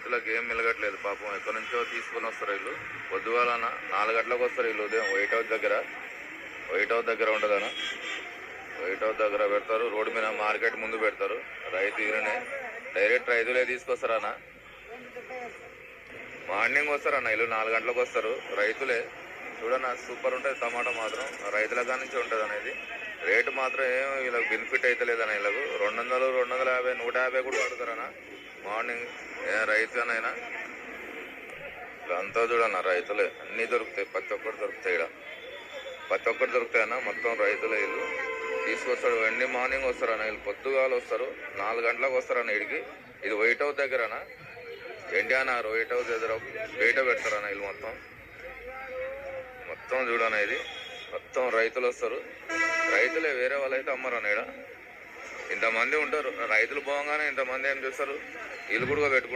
రైతులకు ఏం మిలగట్లేదు పాపం. ఎక్కడి నుంచో తీసుకొని వస్తారు వీళ్ళు. పొద్దుగాలన 4 గంటలకు వస్తారు వీళ్ళు. ఉదయం వైట్ హౌస్ దగ్గర ఉంటుందన్న. వైట్ హౌస్ దగ్గర పెడతారు. రోడ్డు మీద మార్కెట్ ముందు పెడతారు. రైతు ఈయననే డైరెక్ట్ రైతులే తీసుకొస్తారన్న. మార్నింగ్ వస్తారన్న వీళ్ళు 4 గంటలకు వస్తారు రైతులే. చూడన్న సూపర్ ఉంటుంది టమాటా మాత్రం. రైతుల కాడ నుంచి ఉంటుంది అనేది. రేటు మాత్రం ఏం వీళ్ళకి బెనిఫిట్ అయితే లేదన్న. వీళ్ళకు 200, 250, 150 కూడా అడుగుతారన్న మార్నింగ్. రైతునైనా అంతా చూడన్న రైతులే. అన్నీ దొరుకుతాయి, ప్రతి ఒక్కటి దొరుకుతాయి. ఇక్కడ ప్రతి ఒక్కటి దొరుకుతాయి అన్న. మొత్తం రైతులే వీళ్ళు. తీసుకొస్తాడు ఎన్ని మార్నింగ్ వస్తారన్న వీళ్ళు. పొద్దుగాలు వస్తారు 4 గంటలకు వస్తారన్న వీడికి. ఇది వైట్ హౌస్ దగ్గరనా, ఎన్టీఆర్ వైట్ హౌస్ దగ్గర బయట పెడతారన్న వీళ్ళు. మొత్తం చూడన్న ఇది మొత్తం రైతులు వస్తారు. రైతులే, వేరే వాళ్ళు అయితే అమ్మరన్న. ఇక్కడ ఇంతమంది ఉంటారు రైతులు. పోగానే ఇంతమంది ఏం చేస్తారు, వీళ్ళు కూడా పెట్టుకుంటారు.